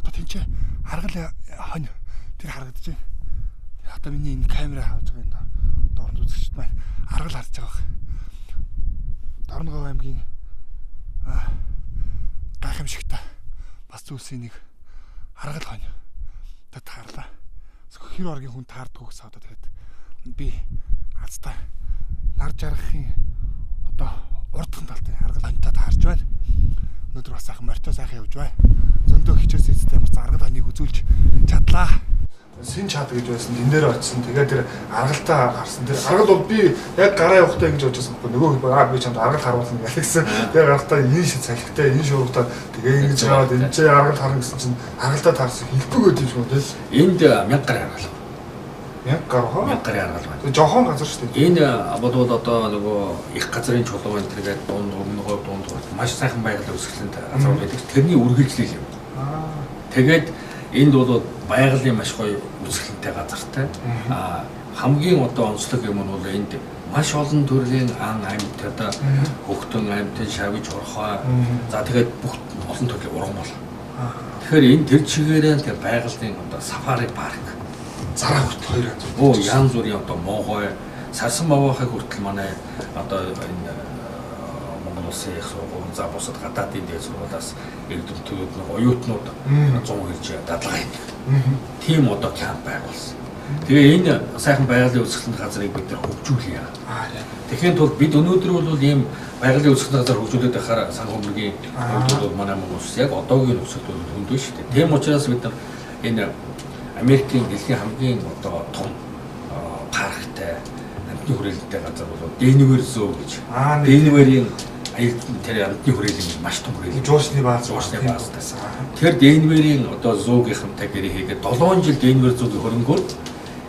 Одоо тэнцээ харгал хонь тэр харагдаж байна. Одоо миний энэ камера хааж байгаа энэ дорн үзэгчд маань харгал харж байгаа баг. Дорногов аймгийн гайхамшигтай бас зүйлсийн нэг харгал хонь. Тэ таарлаа. Хэр оргийн хүн таардгүй гэсэн одоо тэгээд би азтай нар жаргахын одоо урдхан талтай харгал хоньтой таарж байна. Өнөөдөр бас сайхан морьтой сайхан явж байна. Зөндөө хичээс эцтэй ямар заргал хоньыг үзүүлж чадлаа. Син чад гэж байсан тэн дээр очсон. Тэгээд тэр аргалтаа гарсан. Тэр аргал бол би яг гараа явахтаа ингэж бодчихсон байхгүй. Нөгөө би чамд аргал харуулна гэсэн. Тэгээд аргалтаа энэ шид салхитай энэ шуургатаа тэгээ ингэж яваад энэ ч аргал харна гэсэн чинь аргалтаа таарсан хэлбэг өдөж юм тийм. Энд 1000 гаруй аргал. 1000 гаруй. 1000 гаруй аргал байна. Тэгээ жоохон газар шүү дээ. Энэ бодвол одоо нөгөө их газрын чулуу энэ тэргээд дунд маш сайхан байгаль үүсгэлэнд газар байдаг. Тэрний үргэлжлэл юм. Тэгээд энд бол байгалийн маш гоё үзэсгэлэнтэй газартай. Хамгийн одоо онцлог юм нь бол энд маш олон төрлийн ан амьд одоо хөхтөн амьд, шавж, орхой. За тэгээд бүх олон төрлийн ургам бол. Тэгэхээр энэ тэр чигээрээ тэр байгалийн одоо сафари парк зараа хүртэл 2 Оо янз бүрийн одоо Монгол сарсан бавахыг хүртэл манай одоо энэ Монгол улсын их сургууль за бусад гадаадын дээд сургуулиас ирдэг төвд нэг оюутнууд 100 ирж дадлага хийдэг. Тийм одоо кемп байгуулсан. Тэгээ энэ сайхан байгалийн үзэсгэлэнт газрыг бид нар хөгжүүлье. Тэгэхин тулд бид өнөөдөр бол ийм байгалийн үзэсгэлэнт газар хөгжүүлээд байхаар санхүүгийн хувьд бол манай Монгол улс яг одоогийн нөхцөлд хүнд байна шүү дээ. Тийм учраас бид нар энэ Америкийн дэлхийн хамгийн одоо том парктай амтны хүрээлэнтэй газар бол Денвер зөө гэж. Денверийн тэр амтны хүрээлэн маш том хүрээлэн. Жуусны бааз таасан. Тэр Денверийн одоо зөөгийнхэнтэй гэрээ хийгээд 7 жил Денвер зөөгийн хөрөнгөөр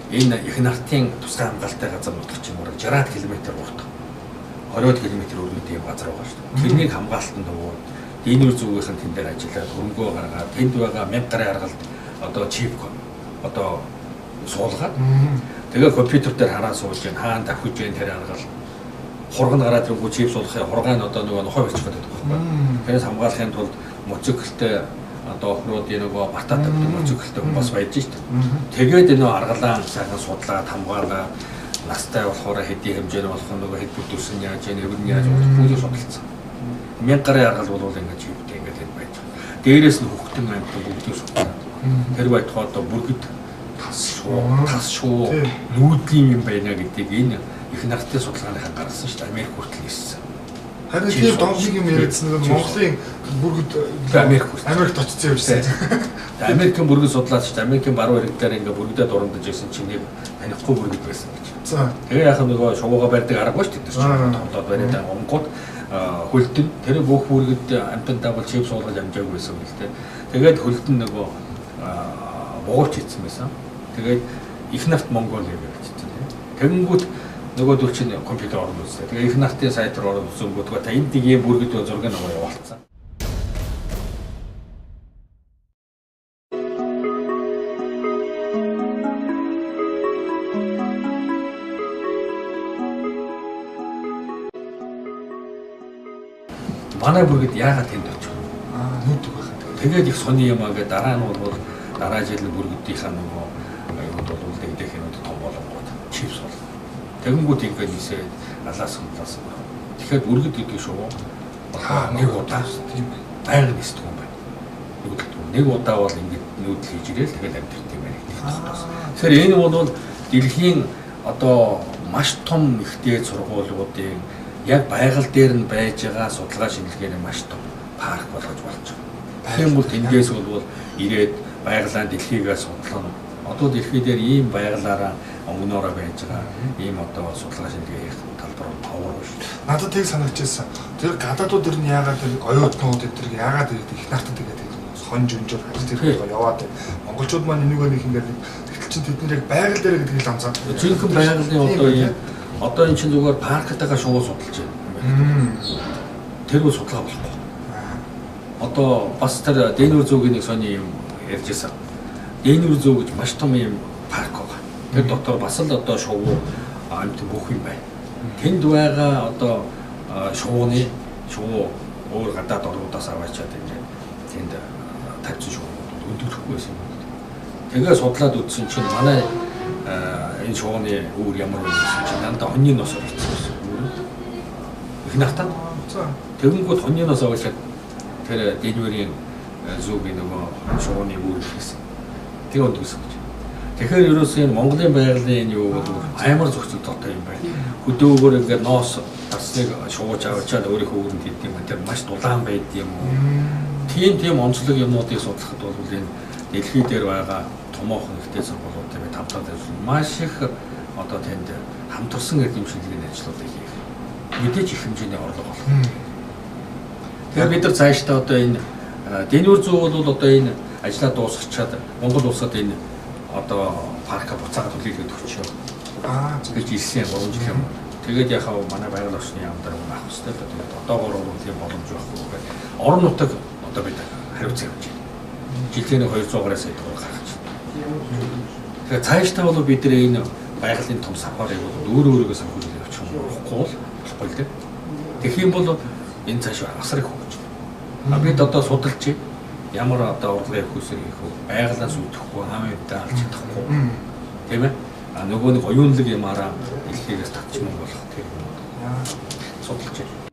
энэ их нартын тусгай хамгаалалттай газар нутагч юм уу 60 км урт 20 км өргөд ийм газар байгаа шүү дээ. Тэрнийг хамгаалтанд өгөө Денвер зөөгийнхэн тэн дээр ажиллаад хөрөнгөө гаргаад тэнд байгаа 1000 гаруй аргалд одоо чип одоо суулгаад тэгээ компьютер дээр хараа суулж гэн хаана давхиж гэн тэр аргал хурган гараад ирэнгүү чип суулгахын хургаан одоо нөгөө нохой бичиж байдаг байхгүй. Тэрээс хамгаалахын тулд моцикэлтэй одоо охруудын нөгөө батат гэдэг моцикэлтэй хүн бас байж шít. Тэгээд энэ аргалаа сайхан судлаад хамгаалаад настай болохоор хэдийн хэмжээний болох нөгөө хэд бүтүүсэн яаж нэрвэн яаж бүгд судалсан. 1000 гаруй аргал бол ингэж чиптэй ингэж энэ байж. Дээрээс нь хөхтөн амьтан бүгдийг судлаад тэр байтугай одоо бүргэд тас шуу нүүдлийн юм байна гэдгийг энэ их нартын судалгааныхаа гаргасан шүү дээ. Америк хүртэл ирсэн. Харин тийм донжиг юм яриадсан нэг Монголын бүргэд Америкт очсон юм шиг. Америкийн бүргэд судлаач шүү дээ. Америкийн баруун ирэг дээр ингээ бүргэдэд урандаж байсан чинь нэг танихгүй бүргэд байсан гэж. За. Тэгээ яхаа нөгөө шувууга барьдаг аргагүй шүү дээ. Тоглоод барьдаг онгод хөлтөн тэр бүх бүргэд амтантаа бол чип суулгаж амжаагүй байсан юм л дээ. Тэгээд хөлтөн нөгөө бууч хийсэн байсан. Тэгээд их нарт Монгол юм бичсэн. Тэгэнгүүт нөгөөдөл чинь компьютер орно үзлээ. Тэгээ их нартын сайт руу ороод үзэнгүүт та энд тийм бүргэд зураг намаа явуулсан. Манай бүргэд яагаад тэнд очив? Нүдэг байх. Тэгээд их сони юм аа гэдэг дараа нь бол дараа жил бүргэдийнхаа нөгөө аюуд бол дэгдэх юм том болгоод чипс бол. Тэгэнгүүт ингээд нисээ алаас хөндлөөсөн байна. Тэгэхээр бүргэд гэдэг шүү. Нэг удаа тийм байнга нисдэг юм байна. Нэг удаа бол ингээд нүүдэл хийж ирээл тэгээд амьдэрт юм байна гэдэг байна. Тэгэхээр энэ бол дэлхийн одоо маш том ихтэй сургуулиудын яг байгаль дээр нь байж байгаа судалгаа шинжилгээний маш том парк болгож болж байгаа. Тийм бол тэндээс бол ирээд байгалаа дэлхийгээ судлана. Одоо дэлхий дээр ийм байгалаараа өнгөнөөрөө байж байгаа ийм одоо судалгаа шинжилгээ хийх талбар товор шүү. Надад тийг санагдчихсан. Тэр гадаадууд дэр нь яагаад тэр оюутнууд эдгээр яагаад их нартад тэгээд хонж өнжөөр хаж тэр яваад монголчууд маань энийгөө нэг ингээд тэгтэл чинь тэд нэр яг байгаль дээр гэдгийг л анзаарч. Жинхэнэ байгалийн одоо ийм одоо энэ чинь зүгээр парктайгаа шууд судалж байна. Тэр үл судлаа болохгүй. Одоо бас тэр Денвер зөөгийн нэг сони юм ярьжсэн. Денвер зөө гэж маш том юм парк байгаа. Тэр дотор бас л одоо шувуу амт бүх юм байна. Тэнд байгаа одоо шувуу өөр гадаад орнуудаас аваачаад ингээд тэнд тавьсан шувууд өндөрөхгүй байсан юм байна. Тэгээ судлаад үзсэн чинь манай энэ шууны үүр ямар байсан чинь дандаа хоньны нос орчихсон үүр. Их нахтаа. Тэгэнгүүт хоньны нос оруулаад тэр Денверийн зүүгийн нөгөө шууны үүр гэсэн. Тэгээ өндөрсөн гэж. Тэгэхээр ерөөсөө энэ Монголын байгалийн юу бол амар зохицогдолтой юм байна. Хөдөөгөр ингээд ноос тасныг шууж авчаад өөрийнхөө үүрэнд хийдэг юм. Тэр маш дулаан байд юм уу? Тийм онцлог юмнуудыг судлахад бол энэ дэлхий дээр байгаа томоохон ихтэй сургуулиудын тавтаад ажилласан маш их одоо тэнд хамтарсан эзэмшлийн ажлуудыг хийх. Мэдээж их хэмжээний орлого болох. Тэгэхээр бид нар цаашдаа одоо энэ Денвер зүү бол одоо энэ ажлаа дуусгачаад Монгол улсад энэ одоо парка буцаагаад хүлээлгээд өгчөө. Гэж ирсэн 3 жил юм. Тэгээд яхаа манай байгаль орчны яамдаар авах хэрэгтэй. Тэгээд одоогоор бол тийм боломж байхгүй. Орон нутаг одоо бид хариуцсан явж байна. Жилийн 200 сая төгрөг гаргаж байна. Тэгээд цаашдаа бол бид энэ байгалийн том сафарыг бол өөрөөгөө санхүүжүүлэх явуучих юм болохгүй л дээ. Тэгэх юм бол энэ цааш асар их хөгжиж байна. Бид одоо судалж ямар одоо урлагийн хөөсөр хийх вэ? Байгалаас үдэхгүй, хамаатаа алж чадахгүй. Тийм ээ? Нөгөө нэг оюунлаг юмараа илхийгээс татчих юм болох тийм юм. Судалж байна.